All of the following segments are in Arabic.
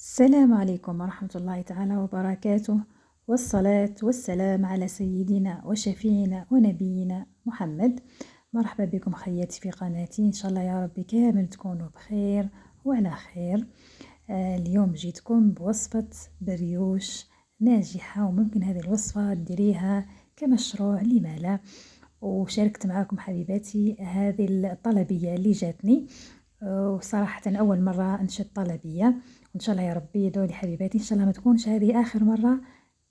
السلام عليكم ورحمة الله تعالى وبركاته، والصلاة والسلام على سيدنا وشفينا ونبينا محمد. مرحبا بكم خياتي في قناتي، إن شاء الله يا ربي كامل تكونوا بخير وعلى خير. اليوم جيتكم بوصفة بريوش ناجحة، وممكن هذه الوصفة ديريها كمشروع، لما لا؟ وشاركت معكم حبيباتي هذه الطلبية اللي جاتني، وصراحة أول مرة أنشد طلبية، وإن شاء الله يا ربي يدعولي حبيباتي إن شاء الله ما تكونش هذه آخر مرة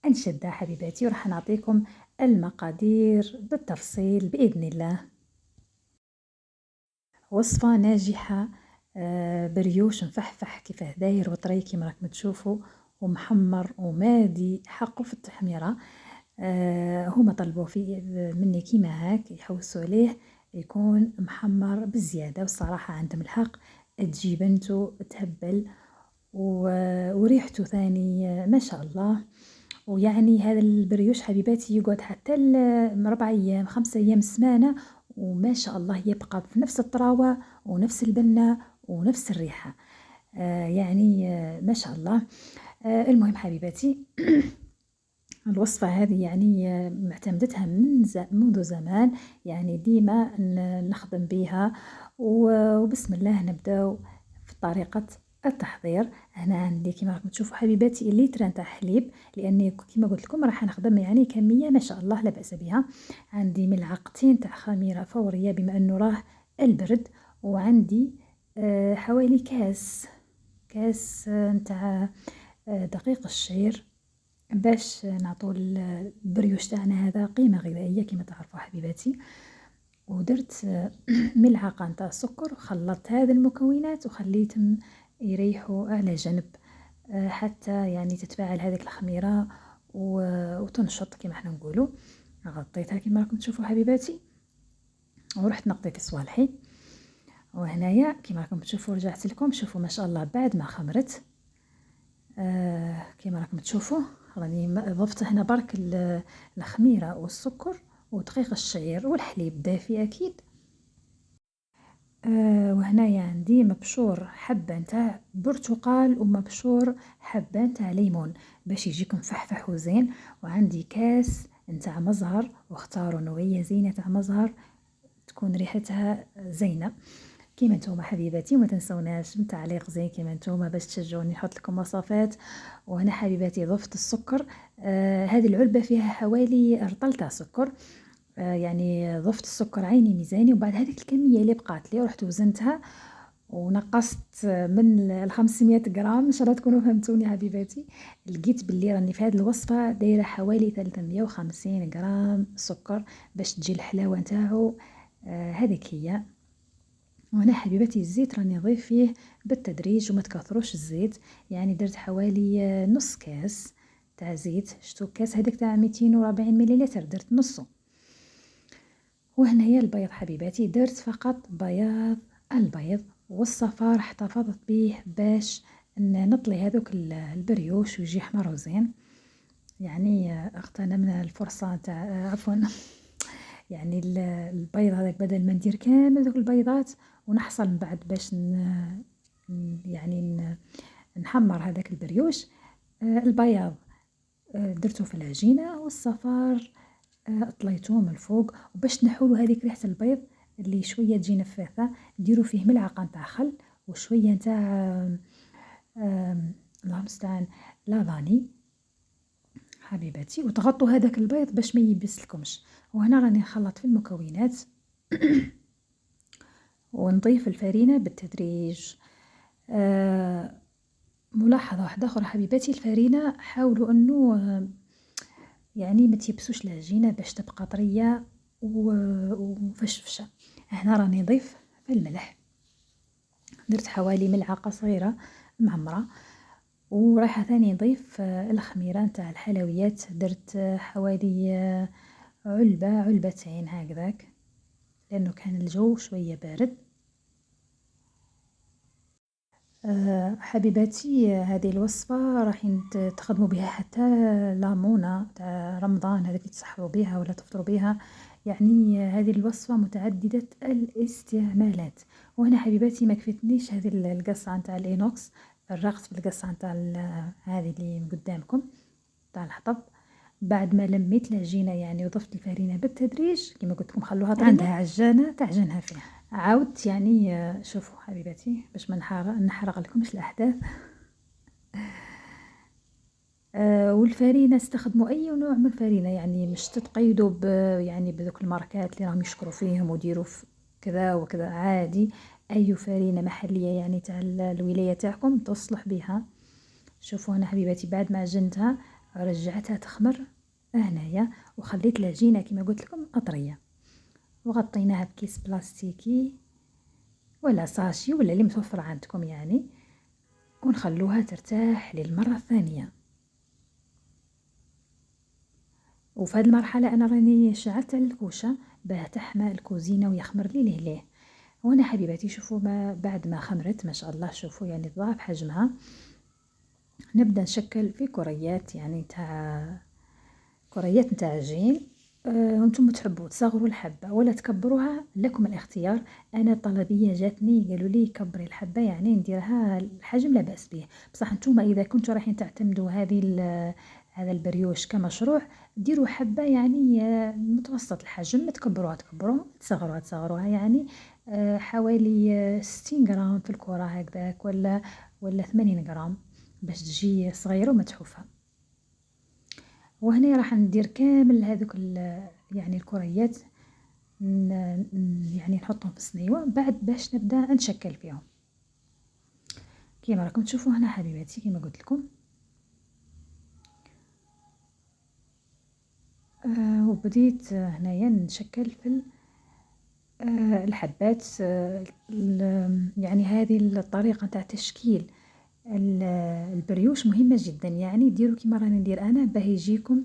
أنشدها حبيباتي. وراح نعطيكم المقادير بالتفصيل بإذن الله. وصفة ناجحة، بريوش مفحفح كيفاه داير وطري كيما راكم تشوفوا، ومحمر ومادي حقه في التحميرة. هما طلبوا في مني كيما هاك يحوسوا عليه يكون محمر بزيادة، والصراحة عندهم الحق، تجي بنته تهبل وريحته ثاني ما شاء الله. ويعني هذا البريوش حبيباتي يقعد حتى 4 أيام 5 أيام سمانة، وما شاء الله يبقى في نفس الطراوة ونفس البنة ونفس الريحة. يعني ما شاء الله. المهم حبيباتي الوصفة هذه يعني معتمدتها منذ زمان، يعني ديما نخدم بها، وبسم الله نبداو في طريقة التحضير. هنا عندي كما راكم تشوفوا حبيباتي الليتر نتاع حليب، لاني كما قلت لكم راح نخدم يعني كمية ما شاء الله لا بأس بها. عندي ملعقتين تاع خميرة فورية بما انه راه البرد، وعندي حوالي كاس نتاع دقيق الشعير، باش نعطو البريوش تاعنا هذا قيمة غذائية كما تعرفوا حبيباتي. ودرت ملعقة نتاع سكر، وخلطت هذه المكونات وخليتهم يريحوا على جنب حتى يعني تتفاعل هذيك الخميرة وتنشط كما احنا نقولوا. غطيتها كما راكم تشوفوا حبيباتي، ورحت نقطيت صوالحي. وهنايا كما راكم تشوفوا رجعت لكم، شوفوا ما شاء الله بعد ما خمرت كما راكم تشوفوا راني ضفت هنا برك الخميرة والسكر ودقيق الشعير والحليب دافي اكيد. وهنايا عندي مبشور حبة نتاع برتقال ومبشور حبة نتاع ليمون باش يجيكم فحفح وزين. وعندي كاس نتاع مزهر، واختاروا نوعية زينة تاع مزهر تكون ريحتها زينة كيما نتوما حبيباتي. وما تنسوناش من تعليق زين كيما نتوما باش تشجعوني نحط لكم وصفات. وهنا حبيباتي ضفت السكر، هذه العلبة فيها حوالي رطل تاع سكر، يعني ضفت السكر عيني ميزاني. وبعد هذيك الكمية اللي بقات لي رحت وزنتها ونقصت من 500 غرام، ان شاء الله تكونوا فهمتوني حبيباتي. لقيت باللي راني في هذه الوصفة دايرة حوالي 350 غرام سكر باش تجي الحلاوة نتاعو. هذيك هي. وهنا حبيباتي الزيت راني نضيف فيه بالتدريج وما تكثروش الزيت، يعني درت حوالي نص كاس تاع زيت. شتو كاس هذيك تاع 240 مليلتر درت نصه. وهنايا البيض حبيباتي درت فقط بياض البيض، والصفار احتفظت به باش نطلي هذوك البريوش ويجي احمر وزين. يعني اغتنمنا الفرصة تاع عفوا يعني البيض هذاك بدل ما ندير كامل ذوك البيضات ونحصل من بعد باش يعني نحمر هذاك البريوش. البياض درته في العجينة، والصفار طليتوه من الفوق. وباش تنحولوا هذيك ريحة البيض اللي شوية تجي نفاثة، ديروا فيه ملعقة نتاع خل وشوية نتاع اللهم المستعان لافاني حبيباتي، وتغطوا هذاك البيض باش ما يبسلكمش. وهنا راني نخلط في المكونات ونضيف الفرينة بالتدريج. ملاحظة واحدة أخرى حبيباتي، الفرينة حاولوا أنه يعني ما تيبسوش العجينة باش تبقى طرية ومفشفشة. هنا راني نضيف الملح، درت حوالي ملعقة صغيرة معمرة. ورايحة ثاني نضيف الخميرة نتاع الحلويات، درت حوالي علبتين هكذاك لأنه كان الجو شوية بارد. حبيباتي هذه الوصفة راح تخدموا بها حتى لامونة تاع رمضان، هذيك تسحروا بها ولا تفطروا بها. يعني هذه الوصفة متعددة الاستعمالات. وهنا حبيباتي ما كفتنيش هذه القصة نتاع الإينوكس، فرغت في القصعة نتاع هذه اللي قدامكم تاع الحطب. بعد ما لميت العجينة يعني وضفت الفرينة بالتدريج كما قلت لكم خلوها طرية، عندها عجانة تعجنها فيها. عاودت يعني شوفوا حبيباتي باش ما نحرق لكمش الأحداث. والفرينة استخدموا أي نوع من الفرينة، يعني مش تتقيدوا يعني بذوك الماركات اللي راهم يشكروا فيهم وديروا في كذا وكذا، عادي أي فرينة محلية يعني تاع الولاية تاعكم تصلح بها. شوفوا هنا حبيباتي بعد ما عجنتها رجعتها تخمر هنايا وخليت العجينة كما قلت لكم أطرية، وغطيناها بكيس بلاستيكي ولا ساشي ولا اللي متوفر عندكم يعني، ونخلوها ترتاح للمرة الثانية. وفي هذه المرحلة أنا راني شعلت الكوشة باه تحمى الكوزينة ويخمر لي لهليه. وأنا حبيباتي شوفوا ما بعد ما خمرت ما شاء الله، شوفوا يعني ضاعف حجمها. نبدأ نشكل في كريات يعني كريات نتاع عجين. وانتم تحبوا تصغروا الحبة ولا تكبروها لكم الاختيار. انا طلبية جاتني قالوا لي كبري الحبة يعني نديرها الحجم لا بأس به، بصح انتم اذا كنتوا رايحين تعتمدوا هذا البريوش كمشروع ديروا حبة يعني متوسط الحجم، ما تكبروها تصغروها يعني حوالي 60 غرام في الكرة هكذاك ولا 80 غرام باش تجي صغيرة ومتحوفة. وهنا راح ندير كامل هذوك يعني الكريات يعني نحطهم في صنيوة بعد باش نبدا نشكل فيهم كيما راكم تشوفوا هنا حبيباتي. كيما قلت لكم وبديت هنايا نشكل في الحبات. يعني هذه الطريقة تاع تشكيل البريوش مهمة جدا، يعني ديروا كيما راني ندير انا باه يجيكم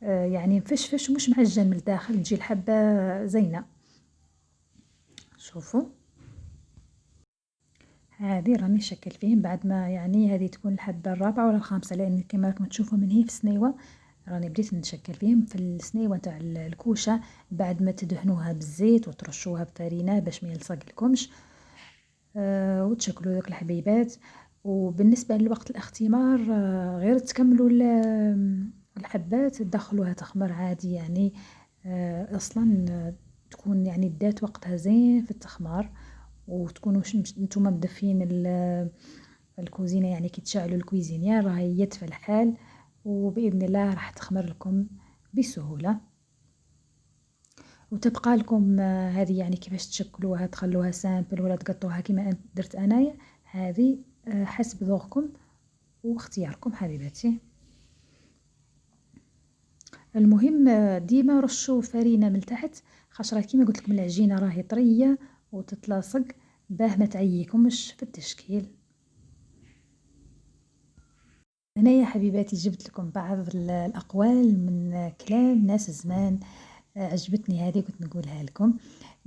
يعني مفشفش ومش معجن من الداخل، تجي الحبة زينة. شوفوا هذه راني نشكل فيهم بعد ما يعني هذه تكون الحبة الرابعة ولا الخامسة، لأن كما راكم تشوفوا من هي في السنيوة راني بديت نشكل فيهم في السنيوة تاع الكوشة بعد ما تدهنوها بالزيت وترشوها بفرينة باش ما يلصق لكمش وتشكلوا ذوك الحبيبات. وبالنسبة لوقت الاختمار غير تكملوا الحبات تدخلوها تخمر عادي يعني اصلا تكون يعني دات وقتها زين في التخمار، وتكونوا نتوما مدفين الكوزينة يعني كي تشعلوا الكويزينيير راهي يدفى الحال، وبإذن الله راح تخمر لكم بسهولة. وتبقى لكم هذه يعني كيفاش تشكلوها، تخلوها سامبل ولا تقطوها كيما درت انايا، هذه حسب ذوقكم واختياركم حبيباتي. المهم ديما رشوا فرينة من تحت خاطر كيما قلت لكم العجينة راهي طرية وتتلاصق باه ما تعييكمش في التشكيل. هنايا حبيباتي جبت لكم بعض الأقوال من كلام ناس زمان عجبتني هذه كنت نقولها لكم.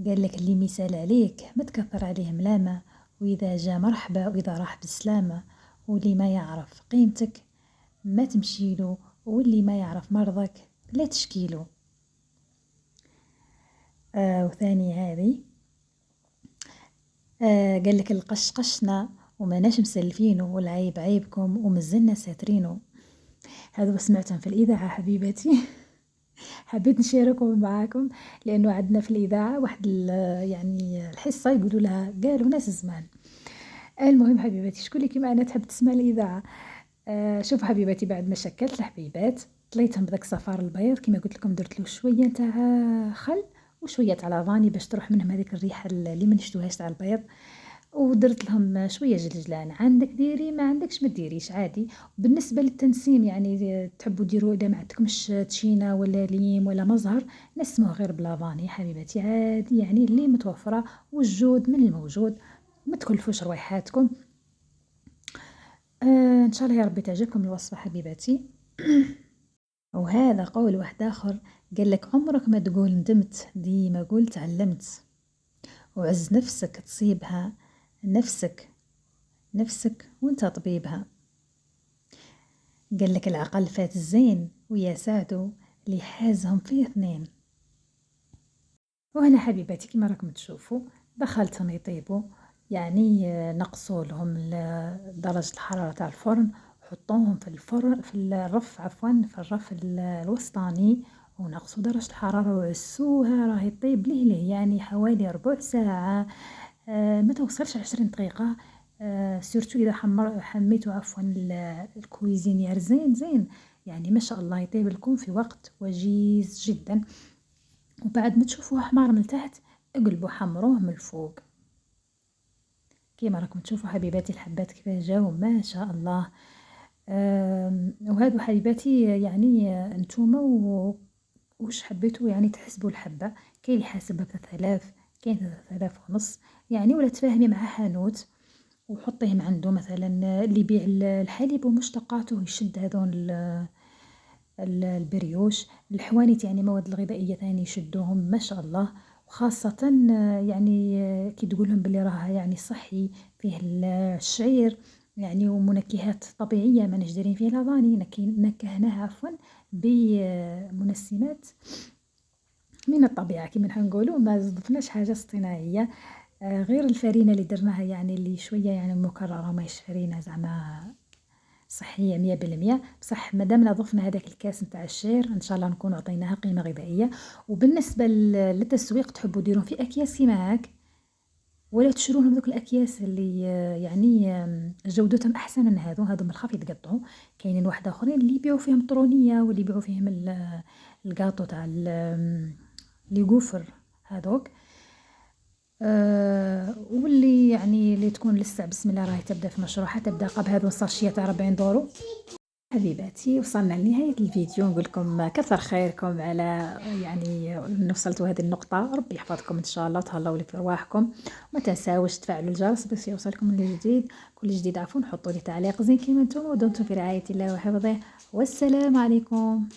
قال لك اللي مثال عليك ما تكثر عليه ملامة، وإذا جا مرحبا وإذا راح بالسلامة، واللي ما يعرف قيمتك ما تمشيله، واللي ما يعرف مرضك لا تشكيله. وثاني هذه قال لك القش قشنا وماناش مسلفينه، والعيب عيبكم ومازلنا ساترينه. هذا سمعتهم في الإذاعة حبيباتي. حبيت نشاركهم معاكم لأنه عندنا في الإذاعة واحد يعني الحصة يقولوا لها قالوا ناس زمان. المهم حبيباتي شكون اللي كيما أنا تحب تسمع الإذاعة. شوف حبيباتي بعد ما شكلت الحبيبات طليتهم بداك صفار البيض كيما قلت لكم درت له شوية نتاع خل وشوية تاع لافاني باش تروح منهم هذيك الريحة اللي ما نشتوهاش تاع البيض، ودرت لهم شويه جلجلان. عندك ديري ما عندكش ما ديريش عادي. بالنسبه للتنسيم يعني تحبوا ديروا اذا ما عندكمش تشينا ولا ليم ولا مزهر نسموه غير بلافاني حبيباتي عادي يعني اللي متوفره، والجود من الموجود. ما تكلفوش روايحاتكم. ان شاء الله يا ربي تعجبكم الوصفه حبيباتي. وهذا قول واحد اخر قال لك عمرك ما تقول ندمت، ديما قول تعلمت. وعز نفسك تصيبها، نفسك وانت طبيبها. قال لك العقل فات الزين ويا سعدو اللي حازهم فيه اثنين. وهنا حبيباتي كما راكم تشوفوا دخلتهم يطيبوا يعني نقصوا لهم درجة الحرارة تاع الفرن، وحطوهم في الفرن في الرف عفوا في الرف الوسطاني، ونقصوا درجة الحرارة وعسوها راهي طيب لهله يعني حوالي ربع ساعة، ما توصلش 20 دقيقة. سورتو إذا حميتو عفوا الكويزينيير زين زين، يعني ما شاء الله يطيب لكم في وقت وجيز جدا. وبعد ما تشوفوه حمار من التحت اقلبوا حمروه من الفوق كيما راكم تشوفوا حبيباتي الحبات كيفاه جاو ما شاء الله. وهادو حبيباتي يعني نتوما وش حبيتوا يعني تحسبوا الحبة، كاين اللي حاسبها ب3000، كاين 3500 يعني، ولا تفاهمي مع حانوت وحطيهم عنده مثلا اللي يبيع الحليب ومشتقاته يشد هذون البريوش، الحوانيت يعني مواد الغذائية ثاني يشدوهم ما شاء الله. وخاصة يعني كي تقولهم بلي راه يعني صحي فيه الشعير يعني ومنكهات طبيعية ما دايرين فيه لا فاني، نكهناه عفوا بمنسمات من الطبيعة كيما نقولوا، ما ضفناش حاجة اصطناعية، غير الفرينة اللي درناها يعني اللي شوية يعني مكررة ماهيش فرينة زعما صحية 100%. بصح مادامنا ضفنا هذاك الكاس نتاع الشعير ان شاء الله نكون عطيناها قيمة غذائية. وبالنسبة للتسويق تحبوا ديروا في اكياس كيما هاك، ولا تشروهم دوك الاكياس اللي يعني جودتهم احسن من هذو من الخف يتقطعوا. كاينين واحد اخرين اللي يبيعوا فيهم طرونية واللي يبيعوا فيهم الكاطو تاع لي غوفر هذوك. واللي يعني اللي تكون لسه بسم الله راهي تبدا في مشروعها، تبدا قبل هذو الساشيه تاع 40 دورو. حبيباتي وصلنا لنهاية الفيديو، نقول لكم كثر خيركم على يعني وصلتوا هذه النقطة، ربي يحفظكم إن شاء الله وتهلاو لي في رواحكم. وما تنساوش تفعلوا الجرس باش يوصلكم كل جديد عفوا. حطوا لي تعليق زين كيما نتوما، ودمتم في رعاية الله وحفظه، والسلام عليكم.